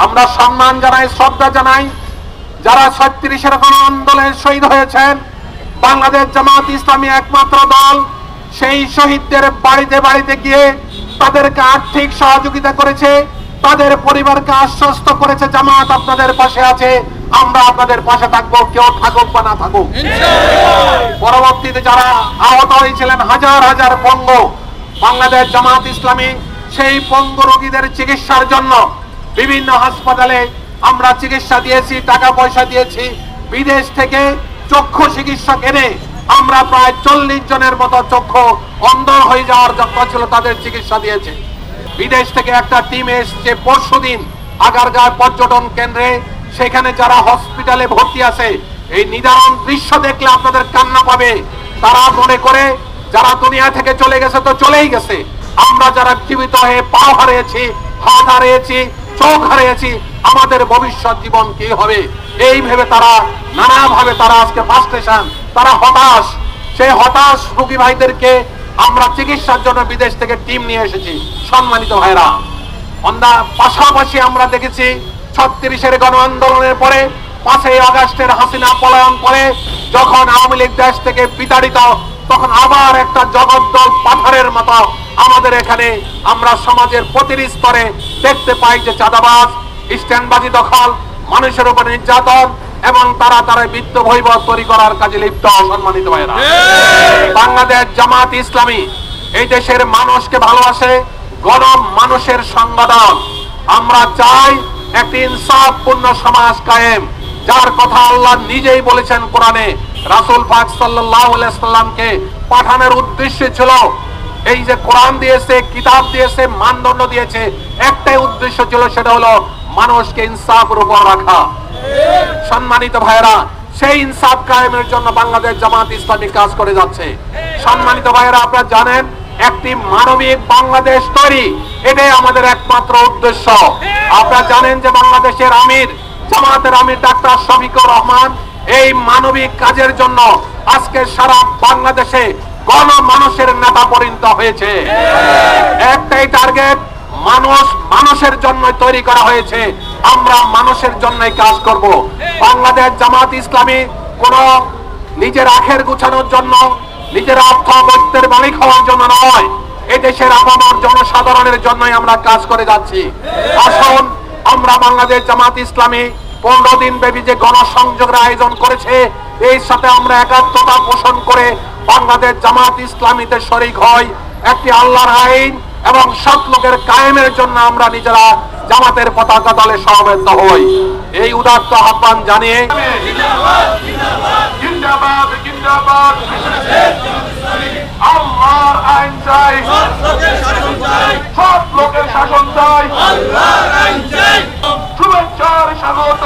আমরা সম্মান জানাই, শ্রদ্ধা জানাই যারা ৩৬-এর আন্দোলনে শহীদ হয়েছেন। বাংলাদেশ জামাত ইসলামী একমাত্র দল সেই শহীদদের বাড়িতে বাড়িতে গিয়ে তাদেরকে আর্থিক সহযোগিতা করেছে, তাদের পরিবারকে আশ্বস্ত করেছে জামাত আপনাদের পাশে আছে, আমরা আপনাদের পাশে থাকবো, কেউ থাকুক বা না থাকুক। পরবর্তীতে যারা আহত হয়েছিলেন হাজার হাজার পঙ্গু, বাংলাদেশ জামাত ইসলামী সেই পঙ্গু রোগীদের চিকিৎসার জন্য বিভিন্ন হাসপাতালে আমরা চিকিৎসা দিয়েছি, টাকা পয়সা দিয়েছি। বিদেশ থেকে চক্ষু চিকিৎসক এনে আমরা প্রায় 40 জনের মতো চক্ষু অন্ধ হয়ে যাওয়ার যত্ন ছিল তাদের চিকিৎসা দিয়েছে। বিদেশ থেকে একটা টিম এসছে পরশুদিন আগারগাঁও পর্যটন কেন্দ্রে, সেখানে যারা হসপিটালে ভর্তি আছে এই নিদারুণ দৃশ্য দেখলে আপনাদের কান্না পাবে। তারা মনে করে যারা দুনিয়া থেকে চলে গেছে তো চলেই গেছে, আমরা যারা জীবিত হয়ে পা হারিয়েছি, হাত হারিয়েছি, চোখ হারিয়েছি, আমাদের ভবিষ্যৎ জীবন কি হবে এই ভেবে তারা নানাভাবে তারা আজকে ফ্রাস্ট্রেশন, তারা হতাশ। সেই হতাশ রোগী ভাইদেরকে আমরা চিকিৎসার জন্য বিদেশ থেকে টিম নিয়ে এসেছি। সম্মানিত ভাইরা, পাশাপাশি আমরা দেখেছি ৩৬-এর গণ আন্দোলনের পরে ৫ই আগস্টের হাসিনা পলায়ন করে যখন আওয়ামী লীগ দেশ থেকে বিতাড়িত, তখন আবার একটা জগদ্দল পাথরের মতো আমাদের এখানে আমরা সমাজের প্রতিটি স্তরে দেখতে পাই যে চাঁদাবাজ, স্ট্যান্ডবাজি দখল, মানুষের উপর নির্যাতন এবং তারা বিত্ত বৈভব তৈরি করার কাজে লিপ্ত। সম্মানিত ভাইরা, বাংলাদেশ জামাত ইসলামী এই দেশের মানুষকে ভালোবাসে, গণ মানুষের সংগঠন। আমরা চাই একটি ইনসাফপূর্ণ সমাজ কায়েম, যার কথা আল্লাহ নিজেই বলেছেন কোরআনে। রাসূল পাক সাল্লাল্লাহু আলাইহি সাল্লামকে পাঠানোর উদ্দেশ্য ছিল এই যে কোরআন দিয়েছে, কিতাব দিয়েছে, মানদণ্ড দিয়েছে, একটাই উদ্দেশ্য ছিল, সেটা হলো মানুষকে ইনসাফের উপর রাখা। সম্মানিত ভাইরা, সেই ইনসাফ কায়েমের জন্য বাংলাদেশ জামাত ইসলামী কাজ করে যাচ্ছে। সম্মানিত ভাইরা, আপনারা জানেন একটি মানবিক বাংলাদেশ তৈরি, এটাই আমাদের একমাত্র উদ্দেশ্য। আপনারা জানেন যে বাংলাদেশের আমির, জামাতের আমির ডাক্তার শফিকুর রহমান এই মানবিক কাজের জন্য আজকে সারা বাংলাদেশে গণ মানুষের নেতা পরিণত হয়েছে। একটাই টার্গেট, মানুষ মানুষের জন্য তৈরি করা হয়েছে, আমরা মানুষের জন্যই কাজ করব। বাংলাদেশ জামাত ইসলামী কোন নিজের আখের গুছানোর জন্য, নিজের অর্থ বৈত্যের মালিক হওয়ার জন্য নয়, এদেশের আপামর জনসাধারণের জন্যই আমরা কাজ করে যাচ্ছি। আসুন আমরা বাংলাদেশ জামাত ইসলামী 15 দিন ব্যাপী যে গণসংযোগের আয়োজন করেছে, এই সাথে আমরা একাত্মতা পোষণ করে বাংলাদেশ জামাত ইসলামীতে শরীক হই। একটি আল্লাহর আইন এবং সৎ লোকের কায়েমের জন্য আমরা নিজেরা জামাতের পতাকা তলে সমবেত হই। এই উদাত্ত আহ্বান জানিয়ে আল্লাহর আইন চাই, সৎ লোকের শাসন চাই, শুভেচ্ছার স্বাগত।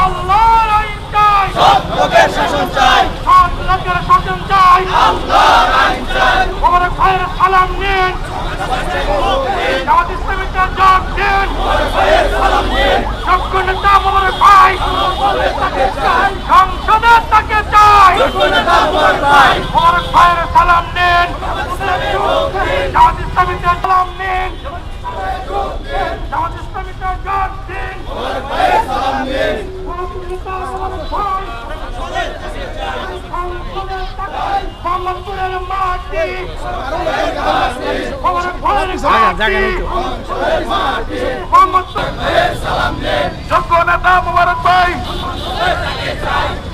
আল্লাহর আইন চাই, সৎ লোকের শাসন চাই, সৎ লোকের শাসন চাই, আল্লাহর আইন চাই। আমার ভাইয়ের সালাম নিন, জামাত ইসলামীতে যোগ দিন, যোগ্য নেতা আমার ভাই, সংসদে তাকে চাই, আমার ভাইয়ের সালাম নিন, জামাত ইসলামীতে সালাম নিন, জামাত ইসলামীতে যোগ দিন, মোহাম্মদপুরের মাটি, যোগ্য নেতা মুবারক ভাই,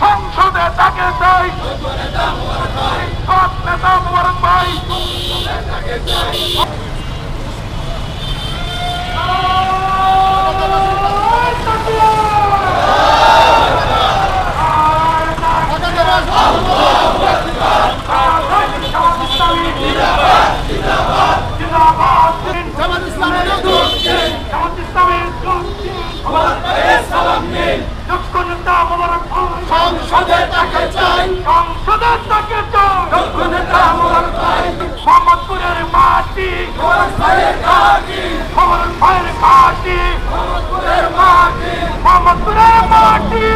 সংসদে তাকে চাই, সৎ নেতা মুবারক ভাই। সংসদে তাকে চাই, সংসদে তাকে চাই, মোহাম্মদপুরের মাটি, মোহাম্মদ ভাইয়ের ঘাটি, মোহাম্মদপুরের মাটি,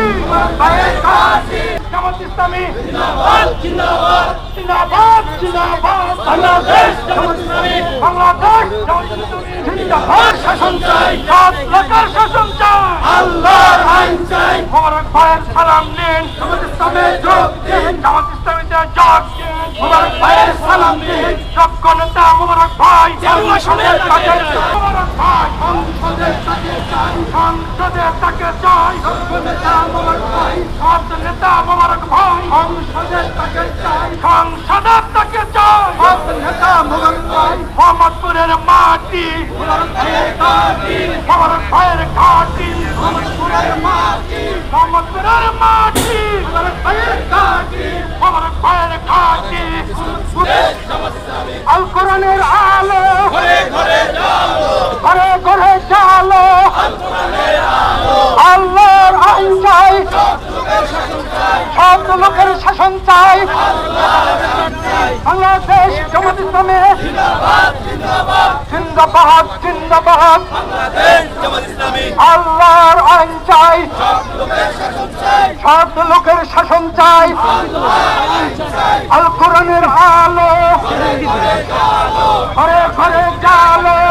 জামাত ইসলামী জিন্দাবাদ, জিন্দাবাদ। জিন্দাবাদ জিন্দাবাদ বাংলাদেশ জামাত ইসলামী বাংলাদেশ জামাত ইসলামী জিন্দাবাদ শাসন চাই সৎ লোকের শাসন চাই আল্লাহর আইন চাই মোবারক ভাইয়ের সালাম নিন জামাত ইসলামে যোগ দিন জামাত ইসলামীতে যোগ দিন মোবারক ভাইয়ের সালাম নিন যোগ্য নেতা মোবারক ভাই নির্বাচনের কাজে মোবারক ভাই সংসদের তাকে চাই সংসদের তাকে চাই যোগ্য নেতা মোবারক ভাই সৎ নেতা মোবারক ভাই সংসদের তাকে চাই সংসদের তাকে চাই সৎ নেতা মোবারক ভাই মোহাম্মদপুরের মাটি মোবারক ভাইয়ের ঘাটি মোবারক ভাইয়ের ঘাটি মোহাম্মদপুরের মাটি মোহাম্মদপুরের মাটি মোবারক ভাইয়ের ঘাটি মোবারক ভাইয়ের ঘাটি আল কোরআনের আলো ঘরে ঘরে জালো ঘরে ঘরে জালো আল কোরআনের আলো আল্লাহর আইন চাই সব লোকের শাসন চাই বাংলাদেশ জামাত ইসলামী জিন্দাবাদ জিন্দাবাদ জিন্দাবাদ জিন্দাবাদ বাংলাদেশ জামাত ইসলামী আল্লাহর আইন চাই সব লোকের শাসন চাই আল কোরআনের আলো ঘরে ঘরে জালো